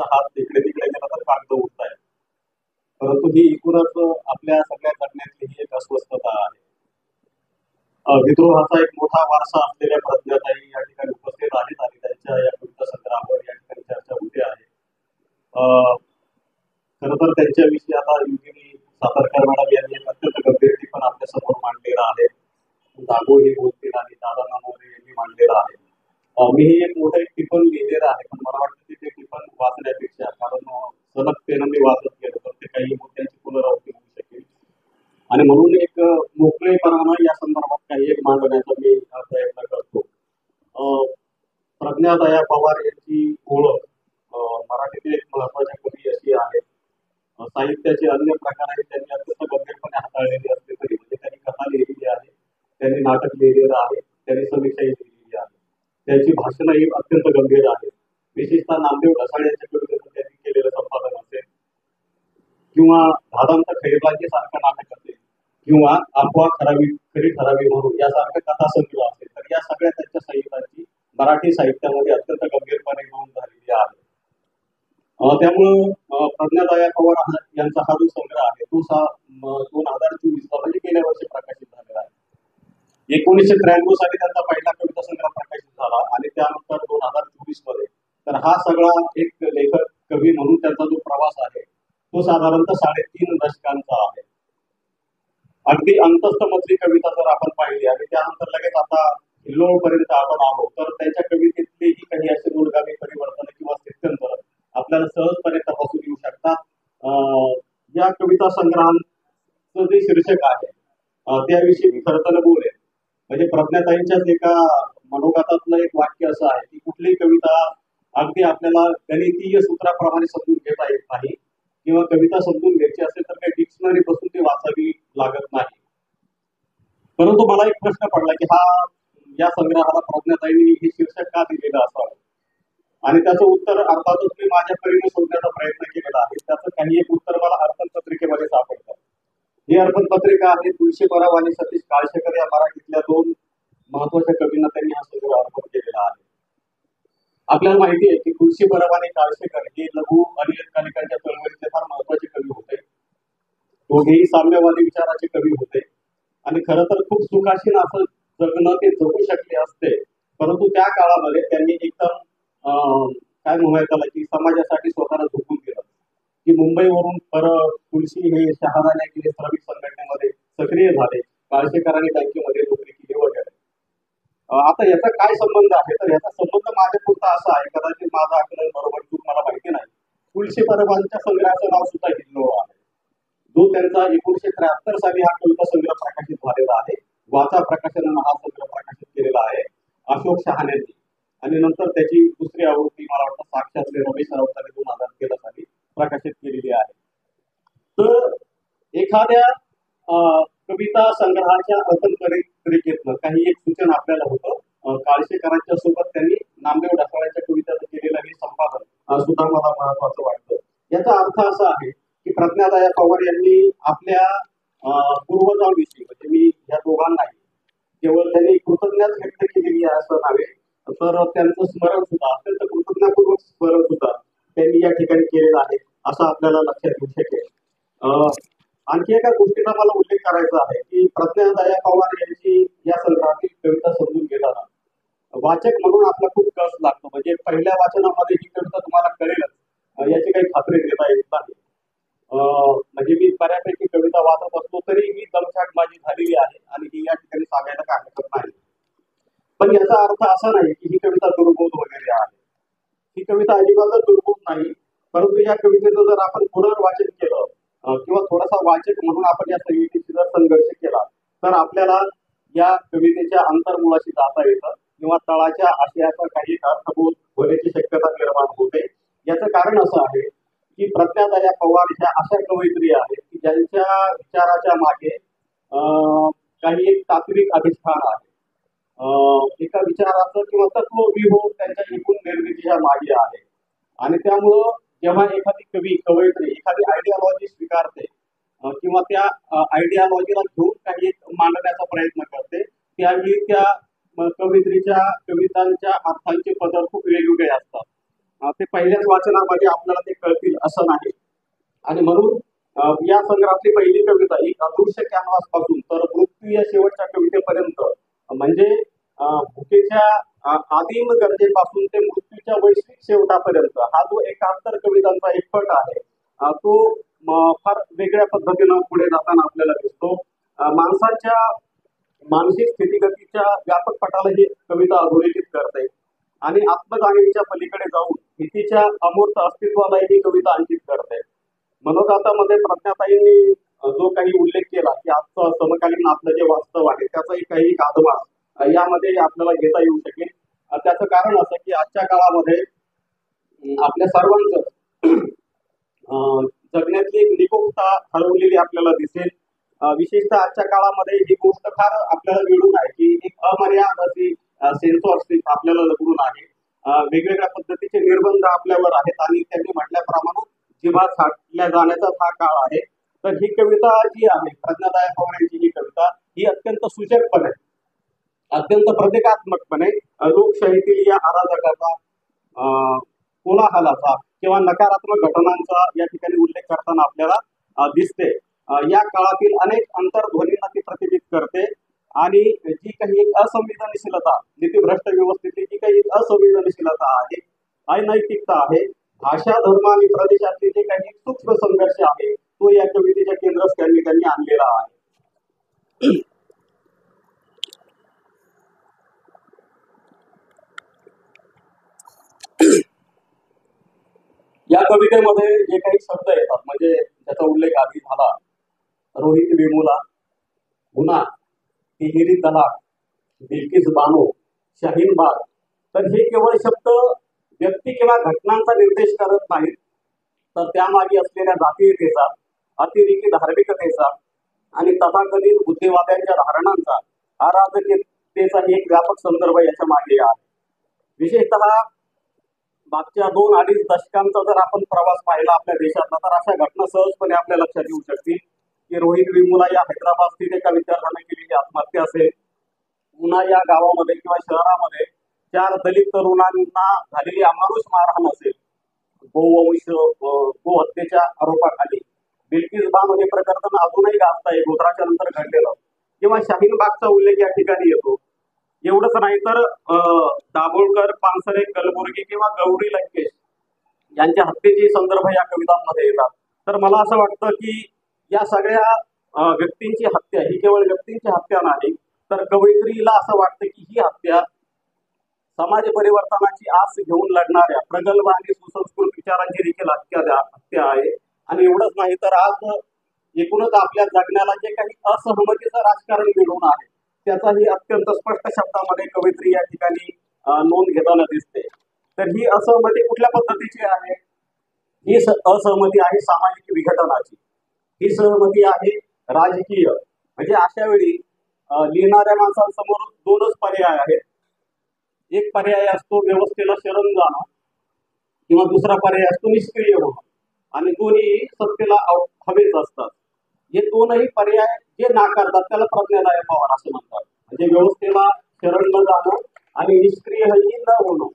हात इकडे तिकडे गेला तर कागद उडताय, परंतु ही एकूणच आपल्या सगळ्या जगण्यातली ही एक अस्वस्थता आहे. विद्रोहाचा एक मोठा वारसा असलेल्या प्रज्ञाताई या ठिकाणी उपस्थित आहेत आणि त्यांच्या या कविता संग्रहावर या ठिकाणी चर्चा होते आहे. खरं तर त्यांच्याविषयी आता युगिनी सातारकर मॅडम यांनी एक अत्यंत गंभीर टिपण आपल्या समोर मांडलेलं आहे. जागो हे बोलतील आणि दादा मोरे यांनी मांडलेलं आहे. मी हे एक मोठं एक टिपण लिहिलेलं आहे, पण मला वाटतं की ते टिपण वाचण्यापेक्षा, कारण सलगतेनं मी वाचत गेलो तर ते काही मुद्द्यांची पुनरावृत्ती होऊ शकेल आणि म्हणून एक मोकळेपणानं या संदर्भात काही एक मांडण्याचा मी प्रयत्न करतो. प्रज्ञादया पवार यांची ओळख मराठीतील एक महत्वाच्या कवी अशी आहे. साहित्याचे अन्य प्रकारही त्यांनी अत्यंत गंभीरपणे हाताळलेले असले तरी, म्हणजे त्यांनी कथा लिहिलेली आहे, त्यांनी नाटक लिहिलेलं आहे, त्यांनी समीक्षाही लिहिलेली आहे, त्यांची भाषणही अत्यंत गंभीर आहे. विशेषतः नामदेव ढसाळे यांच्या कवितेचं त्यांनी केलेलं संपादन असेल किंवा धादांत खैरबाजी सारखं नाटक असेल किंवा अफवा खरी ठरावी म्हणून यासारखं कथासंग्रह असेल, तर या सगळ्या त्यांच्या संहितांची मराठी साहित्यामध्ये अत्यंत गंभीरपणे नोंद झालेली आहे. त्यामुळं प्रज्ञादया पवार यांचा हा जो संग्रह आहे तो 2024 म्हणजे गेल्या वर्षी प्रकाशित झालेला आहे. 1993 साली त्यांचा पहिला कविता संग्रह प्रकाशित झाला आणि त्यानंतर 2024 मध्ये तर हा सगळा एक लेखक कवी म्हणून त्यांचा जो प्रवास आहे तो साधारणतः 3.5 दशकांचा आहे. अगदी अंतस्थ मधली कविता जर आपण पाहिली आणि त्यानंतर लगेच आता हिल्लोळ पर्यंत आपण आलो तर त्यांच्या कवितेतलेही काही असे दूरगामी परिवर्तन किंवा स्थित्यंतर आपल्याला सहजपणे तपासून येऊ शकतात. या कविता संग्रहांचं जे शीर्षक आहे त्याविषयी मी खरं तर बोलेन. म्हणजे प्रज्ञाताईंच्याच एका मनोगतातलं एक वाक्य असं आहे की कुठलीही कविता अगदी आपल्याला गणितीय सूत्राप्रमाणे समजून घेता येत नाही किंवा कविता समजून घ्यायची असेल तर काही डिक्शनरी बसून ती वाचावी लागत नाही. परंतु मला एक प्रश्न पडला की या संग्रहाला प्रज्ञाताईंनी हे शीर्षक का दिलेलं असावं, आणि त्याचं उत्तर अर्थातच मी माझ्या परीने शोधण्याचा प्रयत्न केलेला आहे. त्याचं काही एक उत्तर मला अर्पण पत्रिकेमध्ये सापडतं. ही अर्पण पत्रिका आहे तुळशी पराव आणि सतीश काळशेकर या मराठीतल्या 2 महत्वाच्या कवींना त्यांनी हा संग्रह अर्पण केलेला आहे. आपल्याला माहिती आहे की तुळशी पराव आणि काळशेकर हे लघु अनियतकालिकांच्या चळवळीतले फार महत्वाचे कवी होते. दोघेही साम्यवादी विचाराचे कवी होते आणि खरं तर खूप सुखाशीन असं जगणं ते जगू शकले असते, परंतु त्या काळामध्ये त्यांनी एकदम काय म्हणायचं त्याला की समाजासाठी स्वतःला झोकून केलं. की मुंबईवरून तुळशी हे शहादाने केले, श्रमिक संघटनेमध्ये सक्रिय झाले, काळशेकरांनी बँकेमध्ये नोकरी केली वगैरे. आता याचा काय संबंध आहे, तर याचा संबंध माझ्यापुरता असा आहे, कदाचित माझं आकलन बरोबर चूक मला माहिती नाही. तुळशी परावांच्या संग्रहाचं नाव सुद्धा हिल्लोळ आहे, जो त्यांचा 1973 साली हा कविता संग्रह प्रकाशित झालेला आहे. वाचा प्रकाशनानं हा संग्रह प्रकाशित केलेला आहे अशोक शहाण्यांनी, आणि नंतर त्याची दुसरी आवृत्ती मला वाटतं साक्षातले रमेश राऊतांनी 2013 साली प्रकाशित केलेली आहे. तर एखाद्या कविता संग्रहाच्या अर्पण पत्रिकेतनं काही एक सूचन आपल्याला होतं. काळशेकरांच्या सोबत त्यांनी नामदेव ढसाळ्यांच्या कवितेचं केलेलं हे संपादन सुद्धा मला महत्वाचं वाटतं. याचा अर्थ असा आहे की प्रज्ञादया पवार यांनी आपल्या पूर्वजांविषयी, म्हणजे मी या दोघांनाही केवळ त्यांनी कृतज्ञता व्यक्त केलेली आहे असं नव्हे, तर त्यांचं स्मरण सुद्धा, अत्यंत कृतज्ञतापूर्वक स्मरण सुद्धा त्यांनी या ठिकाणी केलेलं आहे असं आपल्याला लक्षात येऊ शकेल. आणखी एका गोष्टीचा मला उल्लेख करायचा आहे की प्रज्ञादया पवार यांची या संग्रहातील कविता समजून घेताना वाचक म्हणून आपला खूप कस लागतो. म्हणजे पहिल्या वाचनामध्ये ही कविता तुम्हाला कळेलच याची काही खात्री देता येत नाही. म्हणजे मी बऱ्यापैकी कविता वाचत असतो तरी ही दमछाक माझी झालेली आहे आणि ही या ठिकाणी सांगायला काय हरकत नाही. पण याचा अर्थ असा नाही की ही कविता दुर्बोध वगैरे आहे. ही कविता अजिबातच दुर्बोध नाही, परंतु या कवितेचं जर आपण पुनर्वाचन केलं किंवा थोडासा वाचक म्हणून आपण या संहितेशी जर संघर्ष केला तर आपल्याला या कवितेच्या अंतर्मुळाशी जाता येतं किंवा तळाच्या आशयाचा काही अर्थबोध होण्याची शक्यता निर्माण होते. याचं कारण असं आहे की प्रज्ञादया पवार ह्या अशा कवयित्री आहेत की ज्यांच्या विचाराच्या मागे काही एक तात्विक अधिष्ठान आहे. एका विचाराचं किंवा तत्वविहो त्यांच्या एकूण निर्मितीच्या मागे आहे. आणि त्यामुळं जेव्हा एखादी कवयित्री एखादी आयडियालॉजी स्वीकारते किंवा त्या आयडियालॉजीला घेऊन काही मांडण्याचा प्रयत्न करते, त्यावेळी त्या कवयित्रीच्या कवितांच्या अर्थांचे पदर खूप वेगवेगळे असतात. ते पहिल्याच वाचनामध्ये आपल्याला ते कळतील असं नाही. आणि म्हणून या संग्रहातली पहिली कविता ही अदृश्य कॅनव्हास पासून तर मृत्यू या शेवटच्या कवितेपर्यंत म्हणजे भुकेच्या आदिम गरजेपासून ते मृत्यूच्या वैश्विक शेवटापर्यंत हा जो एकांतर कवितांचा एक पट आहे तो फार वेगळ्या पद्धतीनं पुढे जाताना आपल्याला दिसतो. माणसाच्या मानसिक स्थितीगतीच्या व्यापक पटाला ही कविता अधोरेखित करते आणि आत्मजाणीच्या पलीकडे जाऊन भीतीच्या अमूर्त अस्तित्वाला ही कविता अंकित करते. मनोगतामध्ये प्रज्ञाताईंनी जो काही उल्लेख केला की आजचं समकालीन आपलं जे वास्तव आहे त्याचाही काही आदमास यामध्ये आपल्याला घेता येऊ शकेल. त्याचं कारण असं की आजच्या काळामध्ये आपल्या सर्वांचं जगण्यातली एक निकोपता हरवलेली आपल्याला दिसेल. विशेषतः आजच्या काळामध्ये ही गोष्ट फार आपल्याला मिळून आहे की एक अमर्याद अशी सेन्सॉरशिप आपल्याला लग्न आहे. वेगवेगळ्या पद्धतीचे निर्बंध आपल्यावर आहेत आणि त्यांनी म्हटल्याप्रमाणे जिव्हा छाटल्या जाण्याचा हा काळ आहे. तर ही कविता जी आहे प्रज्ञाताई पवार यांची ही कविता ही अत्यंत सूचकपणे अत्यंत प्रतिकात्मकपणे लोकशाहीतील या अराजकाचा कोलाहलाचा किंवा नकारात्मक घटनांचा या ठिकाणी उल्लेख करताना आपल्याला दिसते. या काळातील अनेक अंतर्ध्वनींना ती प्रतिबिंबित करते आणि जी काही एक असंवेदनशीलता नीतिभ्रष्ट व्यवस्थेतली जी काही असंवेदनशीलता आहे अनैतिकता आहे भाषा धर्म आणि प्रदेशातले जे काही सूक्ष्म संघर्ष आहे तो या कवितेच्या केंद्रस्थानी त्यांनी आणलेला आहे. या कवितेमध्ये जे काही शब्द येतात म्हणजे त्याचा उल्लेख आधी झाला रोहित वेमुला गुन्हा तिहेरी तलाक बिल्किस बानो शाहीन बाग तर हे केवळ शब्द व्यक्ती किंवा घटनांचा निर्देश करत नाहीत तर त्यामागे असलेल्या जातीयतेचा अतिरेकी धार्मिकतेचा आणि तथाकथित बुद्धिवाद्यांच्या धारणांचा अराजकतेचा एक व्यापक संदर्भ याच्या मागे आहे. विशेषतः मागच्या 2-2.5 दशकांचा जर आपण प्रवास पाहिला आपल्या देशातला तर अशा घटना सहजपणे आपल्या लक्षात येऊ शकतील की रोहित वेमुला या हैदराबाद स्थित एका विद्यार्थ्याने केलेली आत्महत्या असेल, पुन्हा या गावामध्ये किंवा शहरामध्ये 4 दलित तरुणांना झालेली अमानुष मारहाण असेल गो हत्येच्या आरोपाखाली, बिल्किस बाग हे प्रकरण अजूनही गाजत आहे गोधराच्या नंतर घडलेलं, किंवा शाहीन बागचा उल्लेख या ठिकाणी येतो. एवढंच नाही तर दाभोळकर, पानसरे, कलबुर्गी किंवा गौरी लंकेश यांच्या हत्येचे संदर्भ या कवितांमध्ये येतात. तर मला असं वाटतं की या सगळ्या व्यक्तींची हत्या ही केवळ व्यक्तींची हत्या नाही तर कवयित्रीला असं वाटतं की ही हत्या समाज परिवर्तनाची आस घेऊन लढणाऱ्या प्रगल्भ आणि सुसंस्कृत विचारांची देखील हत्या आहे. आणि एवढंच नाही तर आज एकूणच आपल्या जगण्याला जे काही असहमतीचं राजकारण घडवून आहे त्याचाही अत्यंत स्पष्ट शब्दामध्ये कवयित्री या ठिकाणी नोंद घेताना दिसते. तर ही असहमती कुठल्या पद्धतीची आहे? ही असहमती आहे सामाजिक विघटनाची, ही सहमती आहे राजकीय. म्हणजे अशा वेळी लिहिणाऱ्या माणसांसमोर 2च पर्याय आहेत. एक पर्याय असतो व्यवस्थेला शरण जाणं किंवा दुसरा पर्याय असतो निष्क्रिय होणं आणि दोन्ही सत्तेला हवेच असतात. हे 2ही पर्याय जे नाकारतात त्याला प्रज्ञाताई पवार असं म्हणतात. म्हणजे व्यवस्थेला शरण न जाणं आणि निष्क्रियही न होणं.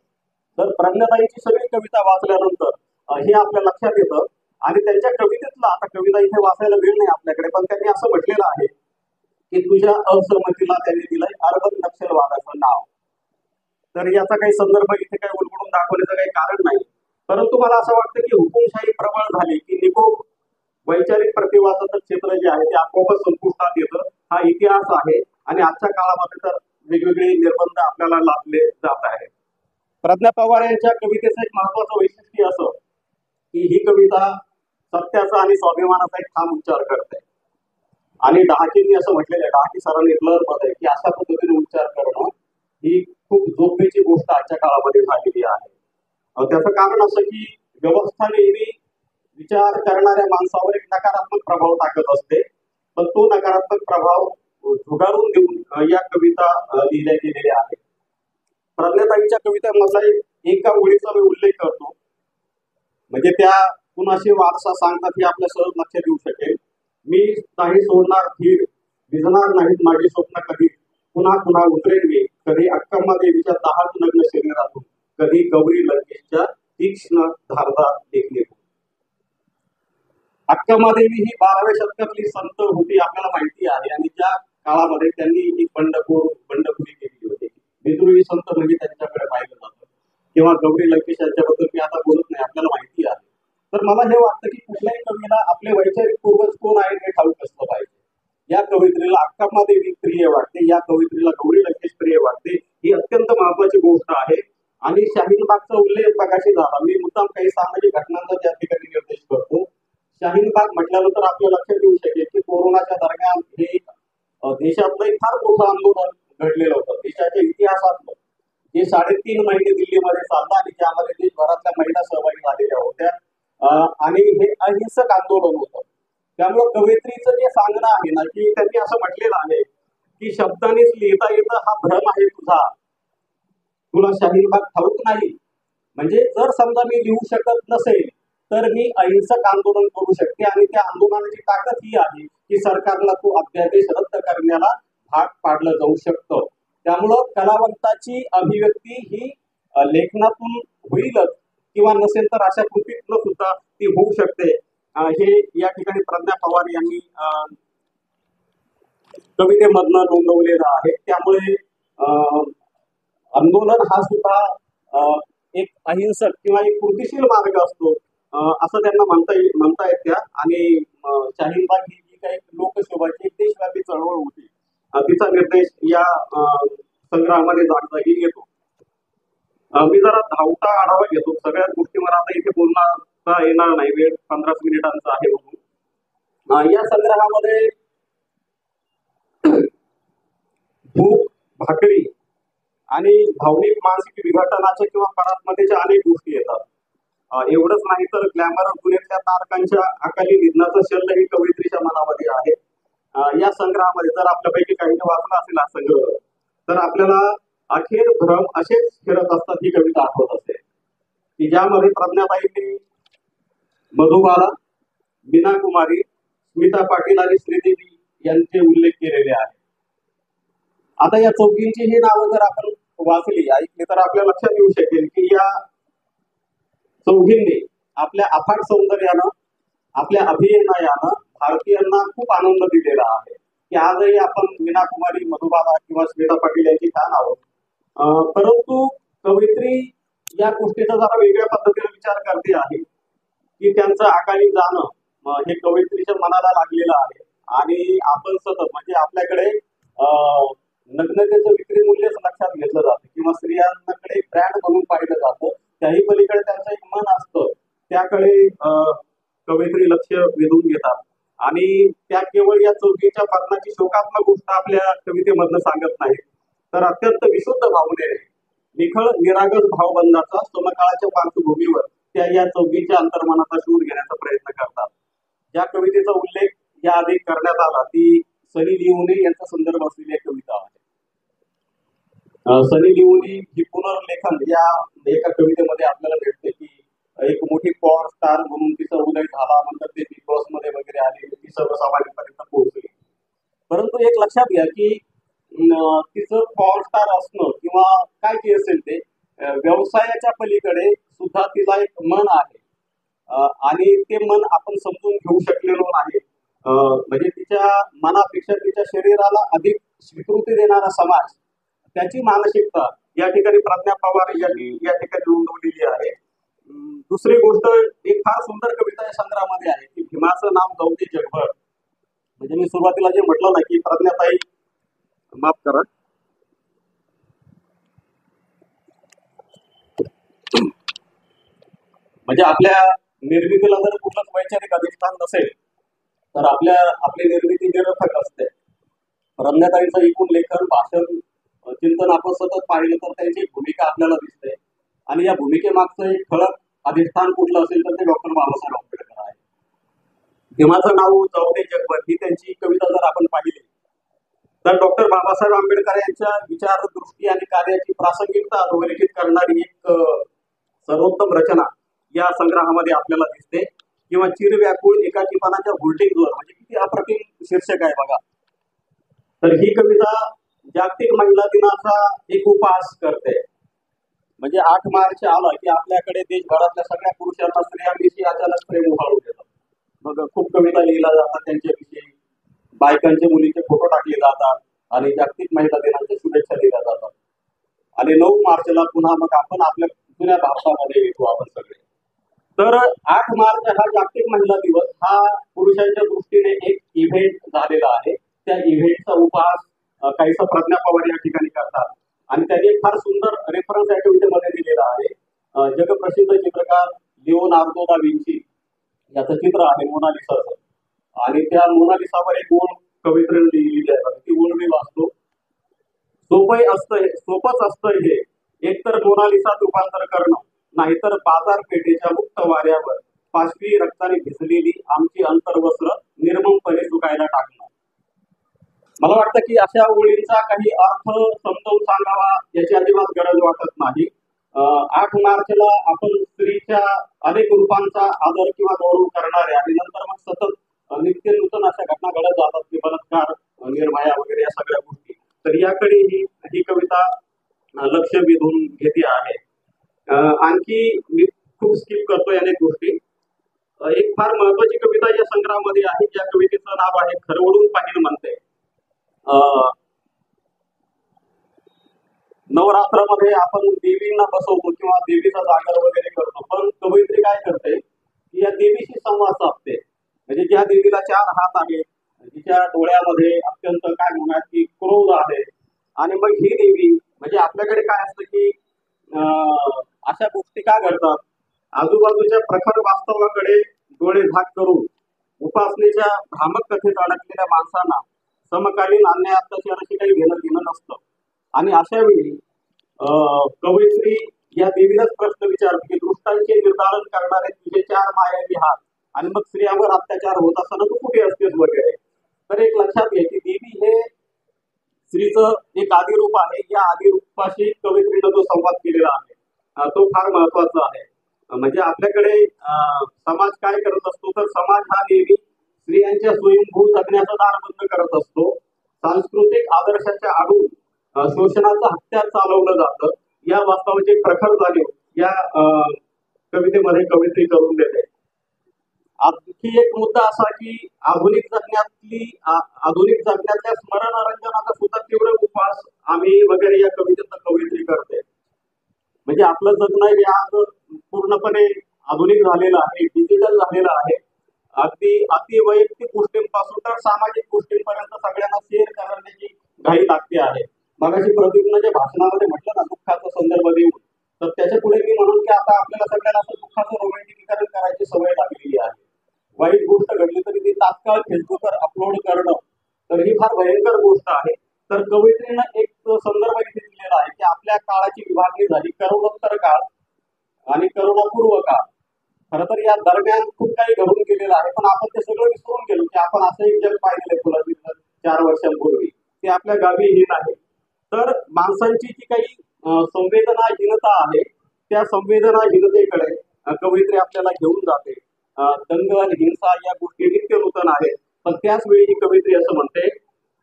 तर प्रज्ञाताईंची सगळी कविता वाचल्यानंतर हे आपल्या लक्षात येतं आणि त्यांच्या कवितेतला आता कविता इथे वाचायला वेळ नाही आपल्याकडे पण त्यांनी असं म्हटलेलं आहे की तुझ्या असहमतीला त्यांनी दिलंय अर्बन नक्षलवादाचं नाव. तर याचा काही संदर्भ इथे काही उलगडून दाखवण्याचं काही कारण नाही. परंतु मला असं वाटतं की हुकुमशाही प्रबळ झाली की निकोप वैचारिक प्रतिवादाचं क्षेत्र जे आहे ते आपोआपच संपुष्टात येतं. हा इतिहास आहे आणि आजच्या काळामध्ये तर वेगवेगळे निर्बंध आपल्याला लादले जात आहेत. प्रज्ञा पवार यांच्या कवितेचं एक महत्वाचं वैशिष्ट्य असं की ही कविता सत्याचा आणि स्वाभिमानाचा एक ठाम उच्चार करते आणि डहाकेंनी असं म्हटलेलं आहे, डहाके सरांनी मध्ये की अशा पद्धतीने उच्चार करणं ही खूप जोखमीची गोष्ट आजच्या काळामध्ये झालेली आहे. त्याचं कारण असं की व्यवस्था नेहमी विचार करणाऱ्या माणसावर एक नकारात्मक प्रभाव टाकत असते पण तो नकारात्मक प्रभाव झुगारून देऊन या कविता लिहिल्या गेलेल्या आहेत. प्रज्ञाताईंच्या कवितांमधला एका ओळीचा मी उल्लेख करतो म्हणजे त्या कुणाशी वारसा सांगतात हे आपल्या सहज लक्षात येऊ शकेल. मी नाही सोडणार धीर, भिजणार नाहीत माझी स्वप्न कधी, पुन्हा पुन्हा उतरेन मी कधी अक्कम्मा देवीच्या 10 नग्न शरीरातून, कधी गौरी लंकेशच्या तीक्ष्ण धारदार देखणे. अक्कामादेवी ही 12व्या शतकातली संत होती आपल्याला माहिती आहे, आणि त्या काळामध्ये त्यांनी एक बंडखोरी केली होती. विद्रोही संत म्हणजे त्यांच्याकडे पाहिलं जातं. किंवा गौरी लंकेश यांच्याबद्दल मी आता बोलत नाही, आपल्याला माहिती आहे. तर मला हे वाटतं की कुठल्याही कवीला आपले वैचारिक पूर्वज कोण आहेत हे ठाऊक असलं पाहिजे. या कवयित्रीला अक्कामादेवी प्रिय वाटते, या कवयित्रीला गौरी लंकेश प्रिय वाटते, ही अत्यंत महत्वाची गोष्ट आहे. आणि शाहीनबागचा उल्लेख मगाशी झाला. मी मुद्दाम काही सामाजिक घटनांचा त्या ठिकाणी निर्देश करतो. शाहीनबाग म्हटल्यानंतर आपल्या लक्षात येऊ शकेल की कोरोनाच्या दरम्यान हे देशातलं एक फार मोठं आंदोलन घडलेलं होतं. देशाच्या इतिहासातलं जे 3.5 महिने दिल्लीमध्ये चाललं आणि ज्यामध्ये देशभरातल्या महिला सहभागी झालेल्या होत्या. आणि हे अहिंसक आंदोलन होतं. त्यामुळे कवयित्रीचं जे सांगणं आहे ना, की त्यांनी असं म्हटलेलं आहे की शब्दानेच लिहिता येतं हा भ्रम आहे तुझा, तुला शाहीनबाग ठाऊक नाही. म्हणजे जर समजा मी लिहू शकत नसेल तर मी अहिंसक आंदोलन करू शकते, आणि त्या आंदोलनाची ताकद ही आहे की सरकारला तो अध्यादेश रद्द करण्याला भाग पाडलं जाऊ शकतं. त्यामुळं कलावंताची अभिव्यक्ती ही लेखनातून होईलच, किंवा नसेल तर अशा कृतीतून सुद्धा ती होऊ शकते. हे या ठिकाणी प्रज्ञा पवार यांनी कवितेमधनं नोंदवलेलं आहे. त्यामुळे आंदोलन हा सुद्धा एक अहिंसक किंवा एक कृतीशील मार्ग असतो, असं त्यांना म्हणता येत्या. आणि शाहीनबाग ही जी काही लोकशोभाची एक देशव्यापी चळवळ होती, तिचा निर्देश या संग्रहामध्ये जागोजागी येतो. मी जरा धावता आढावा घेतो. सगळ्याच गोष्टी मला आता इथे बोलता येणार नाही, वेळ 15 मिनिटांचा आहे म्हणून. या संग्रहामध्ये भूक, भाकरी आणि भावनिक मानसिक विघटनाच्या किंवा परात्मतेच्या अनेक गोष्टी येतात. एवढंच नाही तर ग्लॅमर दुनियेतल्या तारकांच्या अकाली निधनाचं शल्य ही कवयित्रीच्या मनामध्ये आहे. या संग्रहामध्ये जर आपल्यापैकी काहींनी वाचला असेल हा संग्रह, तर आपल्याला अखेर भ्रम असेच फिरत असतात ही कविता आठवत असते, की ज्यामध्ये प्रज्ञाताईंनी मधुबाला, मीना कुमारी, स्मिता पाटील आणि श्रीदेवी यांचे उल्लेख केलेले आहे. आता या चौघींची ही नावं जर आपण वाचली, ऐकली, तर आपल्या लक्षात येऊ शकेल की या चौघींनी आपल्या अफाट सौंदर्यानं, आपल्या अभिनयानं भारतीयांना खूप आनंद दिलेला आहे. की आजही आपण मीना कुमारी, मधुबाला किंवा स्मिता पाटील यांची फॅन आहोत. परंतु कवयित्री या गोष्टीचा जरा वेगळ्या पद्धतीने विचार करते आहे की त्यांचं अकाली जाणं हे कवयित्रीच्या मनाला लागलेलं आहे. आणि आपण सतत म्हणजे आपल्याकडे नग्नतेचं विक्री मूल्यच लक्षात घेतलं जातं, किंवा स्त्रियांकडे ब्रँड म्हणून पाहिलं जातं. त्याही पलीकडे त्यांचं एक मन असतं, त्याकडे कवयित्री लक्ष वेधून घेतात. आणि त्या केवळ या चौकीच्या मरणाची शोकात्मक गोष्ट आपल्या कवितेमधनं सांगत नाही, तर अत्यंत विशुद्ध भावनेने निखळ निरागस भावबंधाचा समकाळाच्या पार्श्वभूमीवर त्या या चौकीच्या अंतर्मनाचा शोध घेण्याचा प्रयत्न करतात. ज्या कवितेचा उल्लेख याआधी करण्यात आला ती सनी लिओनी यांचा संदर्भ असलेली एक कविता आहे. सनी लिओनी ही पुनर्लेखन या एका कवितेमध्ये आपल्याला भेटते की एक मोठी पॉवर स्टार म्हणून तिचा उदय झाला, नंतर ते बिग बॉस मध्ये वगैरे आली, ती सर्वसामान्यांपर्यंत पोहोचली. परंतु एक लक्षात घ्या की तिचं पॉवर स्टार असणं किंवा काय ते असेल ते व्यवसायाच्या पलीकडे सुद्धा तिला एक मन आहे, आणि ते मन आपण समजून घेऊ शकलेलो नाही. म्हणजे तिच्या मनापेक्षा तिच्या शरीराला अधिक स्वीकृती देणारा समाज, त्याची मानसिकता या ठिकाणी प्रज्ञा पवार यांनी या ठिकाणी नोंदवलेली आहे. दुसरी गोष्ट, एक फार सुंदर कविता या संग्रहामध्ये आहे की भीमाचं नाव जाऊ दे जगभर. म्हणजे मी सुरुवातीला जे म्हटलं ना की प्रज्ञाताई, माफ करा, म्हणजे आपल्या निर्मितीला जर कुठलंच वैचारिक अधिष्ठान नसेल तर आपली निर्मिती निरर्थक असते. प्रज्ञाताईंचं एकूण लेखन, भाषण, चिंतन आपण सतत पाहिलं तर त्यांची भूमिका आपल्याला दिसते. आणि या भूमिकेमागचं एक ठळक अधिष्ठान कुठलं असेल तर ते डॉक्टर बाबासाहेब आंबेडकर आहे. भीमाचं नाव जाऊ दे जगभर ही त्यांची कविता जर आपण पाहिली तर डॉक्टर बाबासाहेब आंबेडकर यांच्या विचार, दृष्टी आणि कार्याची प्रासंगिकता अधोरेखित करणारी एक सर्वोत्तम रचना या संग्रहामध्ये आपल्याला दिसते. किंवा चिरव्याकुळ एकाकीपणाच्या व्होल्टेजवर, म्हणजे किती अप्रतिम शीर्षक आहे बघा. तर ही कविता जागतिक महिला दिनाचा एक उपहास करते. म्हणजे 8 मार्च आला की आपल्याकडे देशभरातल्या सगळ्या पुरुषांना स्त्रियांविषयी अचानक प्रेम उहाळून येतं. मग खूप कविता लिहिल्या जातात त्यांच्याविषयी, बायकांचे मुलींचे फोटो टाकले जातात आणि जागतिक महिला दिनाच्या शुभेच्छा दिल्या जातात. आणि 9 मार्चला पुन्हा मग आपण आपल्या जुन्या भारतामध्ये येतो आपण सगळे. तर 8 मार्च हा जागतिक महिला दिवस हा पुरुषांच्या दृष्टीने एक इव्हेंट झालेला आहे. त्या इव्हेंटचा उपहास काहीसा प्रज्ञा पवार या ठिकाणी करतात आणि त्यांनी एक फार सुंदर रेफरन्स ऍक्टिव्हिटीमध्ये दिलेला आहे. जगप्रसिद्ध चित्रकार लिओनार्दो दा विंची याचं चित्र आहे मोनालिसाचं, आणि त्या मोनालिसावर एक ओळ कवित्रीने लिहिलेली आहे. ती ओळ मी वाचतो. सोपंच असतं हे, एकतर मोनालिसात रूपांतर करणं, नाहीतर बाजारपेठेच्या मुक्त वाऱ्यावर पाशवी रक्ताने भिजलेली आमची अंतर्वस्त्र निर्ममपणे सुकायला टाकणं. मला वाटतं की अशा ओळींचा काही अर्थ समजावून सांगावा याची अजिबात गरज वाटत नाही. 8 मार्चला आपण स्त्रीच्या अनेक रूपांचा आदर किंवा गौरव करणारे आणि नंतर मग सतत नित्य नूतन अशा घटना घडत जातात की बलात्कार, निर्भया वगैरे या सगळ्या गोष्टी. तर याकडे ही कविता लक्ष वेधून घेते आहे. आणखी मी खूप स्किप करतोय अनेक गोष्टी. एक फार महत्वाची कविता या संग्रहामध्ये आहे. या कवितेचं नाव आहे खरवडून पाहिण म्हणते. नवरात्रामध्ये आपण देवींना बसवतो किंवा देवीचा जागर वगैरे करतो, पण कवयित्री काय करते की या देवीशी संवाद साधते. म्हणजे ज्या देवीला 4 हात आहेत, जिच्या डोळ्यामध्ये अत्यंत काय म्हणतात की क्रोध आहे, आणि मग ही देवी म्हणजे आपल्याकडे काय असतं की अशा गोष्टी का घडतात, आजूबाजूच्या प्रखर वास्तवाकडे डोळे झाक करून उपासनेच्या भ्रामक कथेत अडकलेल्या माणसांना समकालीन अन्याय अत्याचाराशी काही घेणं नसतं. आणि अशा वेळी कवयित्री या देवीलाच प्रश्न विचारते की दृष्टांचे निर्धारण करणारे तुझे 4 मायावी हात, आणि मग स्त्रियांवर अत्याचार होत असताना तू कुठे असतेस वगैरे. तर एक लक्षात घ्या की देवी हे स्त्रीचं एक आदिरूप आहे. या आदिरूपाशी कवयित्रीनं जो संवाद केलेला आहे तो फार महत्वाचा आहे. म्हणजे आपल्याकडे समाज काय करत असतो, तर समाज हा नेहमी स्त्रियांच्या स्वयंभू जगण्याचं दार बंद करत असतो. सांस्कृतिक आदर्शाच्या आडून शोषणाचं हत्यार चालवलं जातं. या वास्तवाची प्रखर जाणीव या कवितेमध्ये कवयित्री करून देते. आणखी एक मुद्दा असा की आधुनिक जगण्यातल्या स्मरणरंजनाचा सुद्धा तीव्र उपहास आम्ही वगैरे या कवितेचा कवयित्री करते. म्हणजे आपलं जगणं हे आज पूर्णपणे आधुनिक झालेलं आहे, डिजिटल झालेलं आहे. अति वैयक्तिक गोष्टींपासून तर सामाजिक गोष्टींपर्यंत सगळ्यांना शेअर करण्याची घाई लागते आहे. मगाशी प्रदीपनं जे भाषणामध्ये म्हटलं ना दुःखाचा संदर्भ देऊन, तर त्याच्या पुढे मी म्हणून की आता आपल्याला सगळ्यांना असं दुःखाचं रोमॅन्टिकीकरण करायची सवय लागलेली आहे. वाईट गोष्ट घडली तरी ती तात्काळ फेसबुकवर अपलोड करणं, तर ही फार भयंकर गोष्ट आहे. तर कवयित्रीनं एक संदर्भ इथे दिलेला आहे की आपल्या काळाची विभागणी झाली करोडोत्तर काळ आणि करोनापूर्व काळ. खरं तर या दरम्यान खूप काही घडून गेलेलं आहे, पण आपण ते सगळं विसरून गेलो की आपण असं एक जग पाहिलेलं आहे 4 वर्षांपूर्वी, ते आपल्या गावीही नाही. तर माणसांची जी काही संवेदनाहीनता आहे त्या संवेदनाहीनतेकडे कवयित्री आपल्याला घेऊन जाते. दंगल, हिंसा या गोष्टी नित्य नूतन आहेत, पण त्याच वेळी ही कवयित्री असं म्हणते,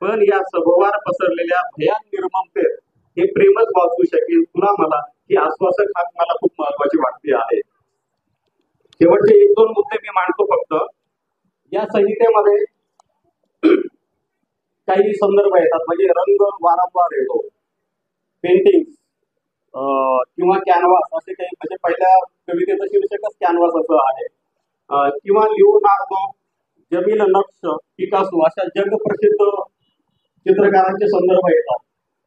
पण या सभोवार पसरलेल्या भयान निर्ममतेत हे प्रेमच वाचू शकेल तुला मला, ही आश्वासक हाक मला खूप महत्वाची वाटते आहे. शेवटचे 1-2 मुद्दे मी मांडतो फक्त. या संहितेमध्ये काही संदर्भ येतात, म्हणजे रंग वारंवार येतो, पेंटिंग किंवा कॅनव्हास असे काही. म्हणजे पहिल्या कवितेचं शीर्षकच कॅनव्हास असं आहे. किंवा लिओनार्दो, जमील नक्श, पिकासो अशा जगप्रसिद्ध चित्रकारांचे संदर्भ येतात.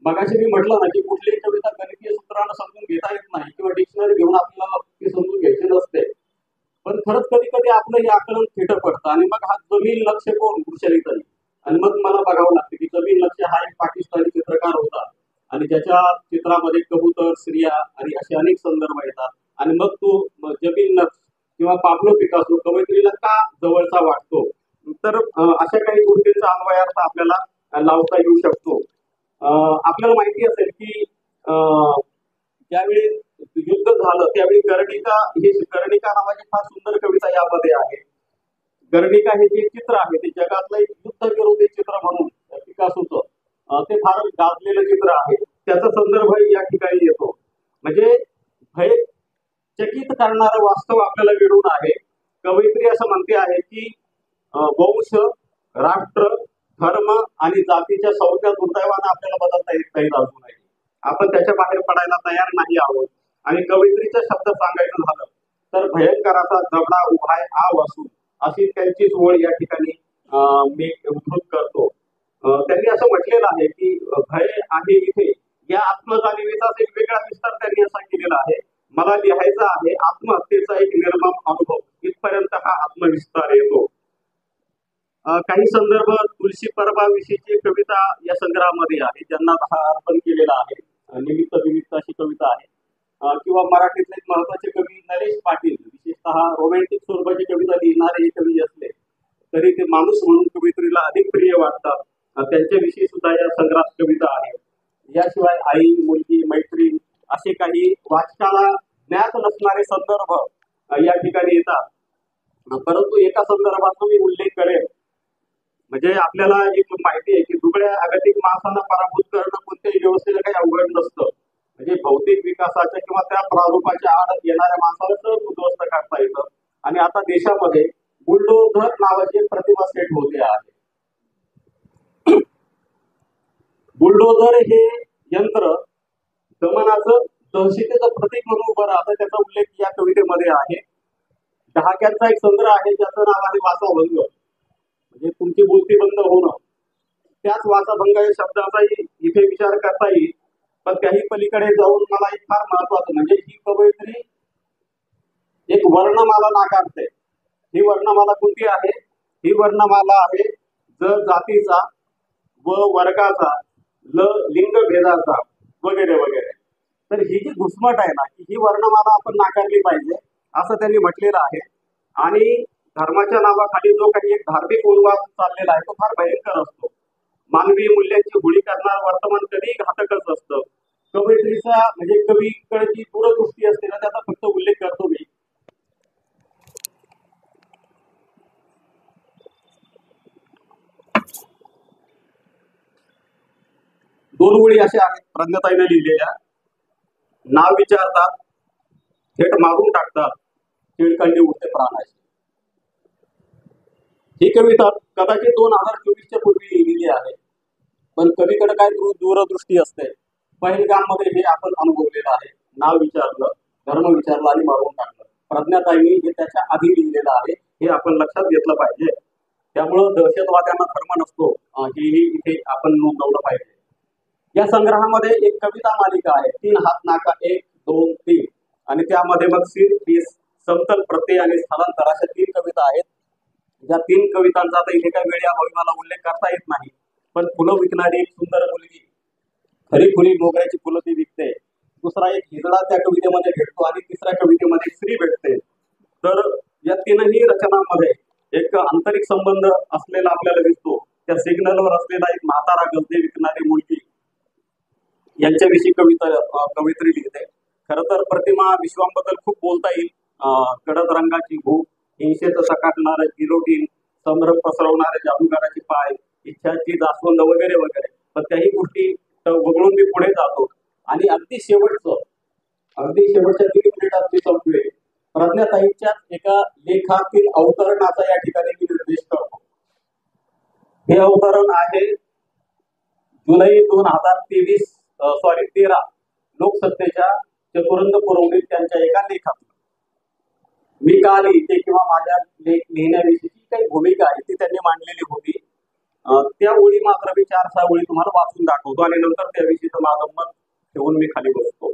मगाशी मी म्हटलं ना की कुठलीही कविता गणितीय सूत्रानं समजून घेता येत नाही किंवा डिक्शनरी घेऊन आपल्याला ती समजून घ्यायची नसते. पण खरंच कधी कधी आपलं हे आकलन थिटं पडतं आणि मग हा जमील लक्ष कोण कुशलितरी, आणि मग मला बघावं लागतं की जमील लक्ष हा एक पाकिस्तानी चित्रकार होता आणि ज्याच्या चित्रामध्ये कबूतर, स्त्रिया आणि असे अनेक संदर्भ येतात. आणि मग तो जमील लक्ष किंवा पाब्लो पिकासो कवयित्रीला का जवळचा वाटतो, तर अशा काही गोष्टींचा अन्वयार्थ आपल्याला लावता येऊ शकतो. आपल्याला माहिती असेल की ज्यावेळी युद्ध झालं त्यावेळी कर्णिका नावाची फार सुंदर कविता यामध्ये आहे. कर्णिका हे जे चित्र आहे ते जगातलं एक युद्ध विरोधी चित्र म्हणून पिकासोचं ते फार गाजलेलं चित्र आहे. त्याचा संदर्भ या ठिकाणी येतो. म्हणजे भय चकित करणारं वास्तव आपल्याला मिळून आहे. कवयित्री असं म्हणते आहे की वंश, राष्ट्र, धर्म आणि जातीच्या संज्ञा दुर्दैवानं आपल्याला बदलता येत नाहीत अजूनही. आपण त्याच्या बाहेर पडायला तयार नाही आहोत. आणि कवयित्रीचा शब्द सांगायचं झालं तर भयंकर असा जबडा उभाय आ वासू अशी त्यांचीच ओळ या ठिकाणी मी उद्धृत करतो. त्यांनी असं म्हटलेलं आहे की भय आहे इथे या आत्मजाणीवेचाच एक वेगळा विस्तार त्यांनी असा केलेला आहे. मला लिहायचा आहे आत्महत्येचा एक निर्मम अनुभव, इथपर्यंत हा आत्मविस्तार येतो. काही संदर्भ तुलसी परबाविषयीची कविता या संग्रहामध्ये आहे, ज्यांना हा अर्पण केलेला आहे. निमित्त विमित्त अशी कविता आहे. किंवा मराठीतले एक महत्वाचे कवी नरेश पाटील, विशेषतः रोमॅन्टिक स्वरूपाची कविता लिहिणारे कवी असले तरी ते माणूस म्हणून कवित्रीला अधिक प्रिय वाटतात. त्यांच्याविषयी सुद्धा या संग्रहात कविता आहे. याशिवाय आई, मुलगी, मैत्रीण असे काही वाचकाला ज्ञात नसणारे संदर्भ या ठिकाणी येतात. परंतु एका संदर्भाचा मी उल्लेख करेन. म्हणजे आपल्याला एक माहिती आहे की दुबळ्या जागतिक माणसांना पराभूत करणं कोणत्याही व्यवस्थेला काही अवघड नसतं. म्हणजे भौतिक विकासाच्या किंवा त्या प्रारूपाच्या आड येणाऱ्या माणसाला सहज उद्ध्वस्त करता येतं. आणि आता देशामध्ये बुलडोझर नावाची प्रतिमा सेट होते आहे. बुलडोझर हे यंत्र दमनाचं, दहशतीचं प्रतीक म्हणून उभं राहतं. त्याचा उल्लेख या कवितेमध्ये आहे. डहाक्यांचा एक संग्रह आहे ज्याचं नाव आहे वाचाभंग, म्हणजे तुमची बोलती बंद होणं. त्याच वाचाभंग या शब्दाचाही इथे विचार करता येईल. पण त्याही पलीकडे जाऊन मला एक फार महत्वाचं म्हणजे ही कवयित्री एक वर्णमाला नाकारते. ही वर्णमाला कोणती आहे? ही वर्णमाला आहे ज जातीचा, व वर्गाचा, ल लिंग भेदाचा वगैरे वगैरे. तर ही जी घुसमट आहे ना, ही वर्णमाला आपण नाकारली पाहिजे असं त्यांनी म्हटलेलं आहे. आणि धर्माच्या नावाखाली जो काही एक धार्मिक उन्माद चाललेला आहे तो फार भयंकर असतो. मानवी मूल्यांची होळी करणारं वर्तमान कधीही घातकच असतं. कवयित्रीचा म्हणजे कवीकडे जी दूरदृष्टी असते ना, त्याचा फक्त उल्लेख करतो मी. दोन ओळी अशा आहेत प्रज्ञाताईने लिहिलेल्या. नाव विचारतात, थेट मारून टाकतात, चिडकंडी उठते प्राणाची. ही कविता कदाचित 2024च्या पूर्वी लिहिलेली आहे. पण कवीकडे काय दूरदृष्टी असते. पहिलगाम मध्ये हे आपण अनुभवलेलं आहे. नाव विचारलं, धर्म विचारला आणि मारून टाकलं. प्रज्ञाताईंनी हे त्याच्या आधी लिहिलेलं आहे, हे आपण लक्षात घेतलं पाहिजे. त्यामुळं दहशतवाद्यांना धर्म नसतो हेही इथे आपण नोंदवलं पाहिजे. या संग्रहामध्ये एक कविता मालिका आहे, 3 हात नाका 1, 2, 3 आणि त्यामध्ये मग सीर, पीस, समतल, प्रत्यय आणि स्थलांतर अशा 3 कविता आहेत. ज्या 3 कवितांचा आता इथे काही वेळेअभावी मला उल्लेख करता येत नाही. पण फुलं विकणारी एक सुंदर मुलगी, खरी खुरी मोगऱ्याची फुलं ती विकते. दुसरा एक हिजडा त्या कवितेमध्ये भेटतो आणि तिसऱ्या कवितेमध्ये एक स्त्री भेटते. तर या 3ही रचनांमध्ये एक आंतरिक संबंध असलेला आपल्याला दिसतो. त्या सिग्नलवर असलेला एक म्हातारा गजदे विकणारी मुलगी यांच्याविषयी कवित्री लिहिते. खरं तर प्रतिमा विश्वांबद्दल खूप बोलता येईल. गडद रंगाची भूक, हिंसेचं सकाटणारं गिलोटीन, संभ्रम पसरवणारे जादूगाराचे पाय, इच्छाची जास्वंद वगैरे वगैरे. पण त्याही गोष्टी वगळून मी पुढे जातो आणि अगदी शेवटच्या 3 मिनिटात मी संपवे. प्रज्ञाताईंच्या एका लेखातील अवतरणाचा या ठिकाणी मी निर्देश करतो. हे अवतरण आहे जुलै 2013 लोकसत्तेच्या चतुरंग पुरवणीत त्यांच्या एका लेखातून. मी का लिहिते किंवा माझ्या लेख लिहिण्याविषयीची काही भूमिका आहे ती त्यांनी मांडलेली होती. त्या ओळी मात्र मी 4-6 ओळी तुम्हाला वाचून दाखवतो आणि नंतर त्याविषयीचं माझं मत ठेवून मी खाली बसतो.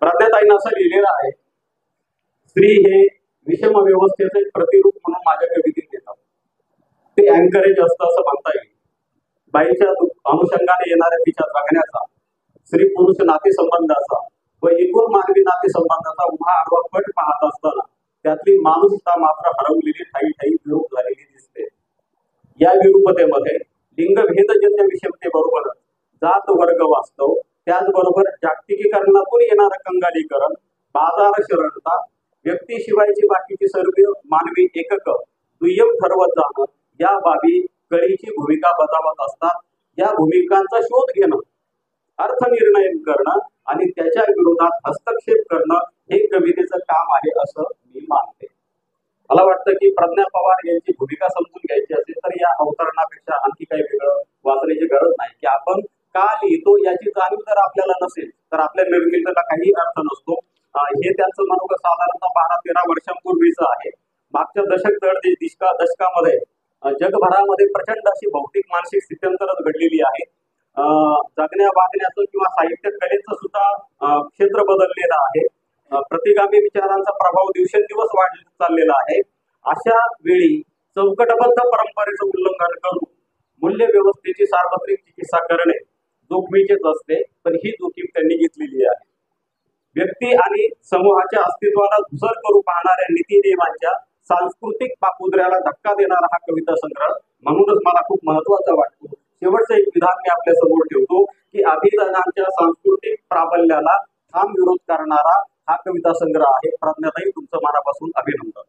प्रज्ञाताईंना असं लिहिलेलं आहे, स्त्री हे विषम व्यवस्थेचे एक प्रतिरूप म्हणून माझ्या कवितेत येतात. ते अँकरेज असतं असं म्हणता येईल. बाईच्या अनुषंगाने येणाऱ्या तिच्या जगण्याचा, स्त्री पुरुष नातेसंबंधाचा व एकूण मानवी नातेसंबंधाचा उभा आडवा पट पाहत असताना त्यातली माणूसता मात्र हरवलेली ठाई विरूप झालेली दिसते. या विरूपतेमध्ये लिंगभेदजन्य विषमतेबरोबर जात वर्ग वास्तव, त्याचबरोबर जागतिकीकरणातून येणारं कंगालीकरण, बाजार शरणता, व्यक्तीशिवायची बाकीची सर्व मानवी एकक दुय्यम ठरवत जाणं या बाबी कळीची भूमिका बजावत असतात. या भूमिकांचा शोध घेणं, अर्थ निर्णय करणं आणि त्याच्या विरोधात हस्तक्षेप करणं हे कवितेचं काम आहे असं मी मानते. मला वाटतं की प्रज्ञा पवार यांची भूमिका समजून घ्यायची असेल तर या अवतरणापेक्षा आणखी काही वेगळं वाचण्याची गरज नाही, की आपण का लिहितो याची जाणीव जर आपल्याला नसेल तर आपल्या निर्मितीला काही अर्थ नसतो. हे त्यांचं मनोगत साधारणतः 12-13 वर्षांपूर्वीचं आहे. मागच्या दशकामध्ये जगभरामध्ये प्रचंड अशी भौतिक मानसिक स्थित्यंतरच घडलेली आहे. जगण्या वागण्याचं किंवा साहित्य कलेचं सुद्धा क्षेत्र बदललेलं आहे. प्रतिगामी विचारांचा प्रभाव दिवसेंदिवस वाढत चाललेला आहे. अशा वेळी चौकटबद्ध परंपरेचं उल्लंघन करून मूल्य व्यवस्थेची सार्वत्रिक चिकित्सा करणे जोखमीचेच असते, पण ही जोखीम त्यांनी घेतलेली आहे. व्यक्ती आणि समूहाच्या अस्तित्वाला धुसर करू पाहणाऱ्या नीती नियमांच्या सांस्कृतिक पापुद्र्याला धक्का देणारा हा कविता संग्रह म्हणूनच मला खूप महत्वाचा वाटतो. शेवटचं एक विधान मी आपल्या समोर ठेवतो की अभिधानांच्या सांस्कृतिक प्राबल्याला ठाम विरोध करणारा हा कविता संग्रह आहे. प्रज्ञाताई, तुमचं मनापासून अभिनंदन.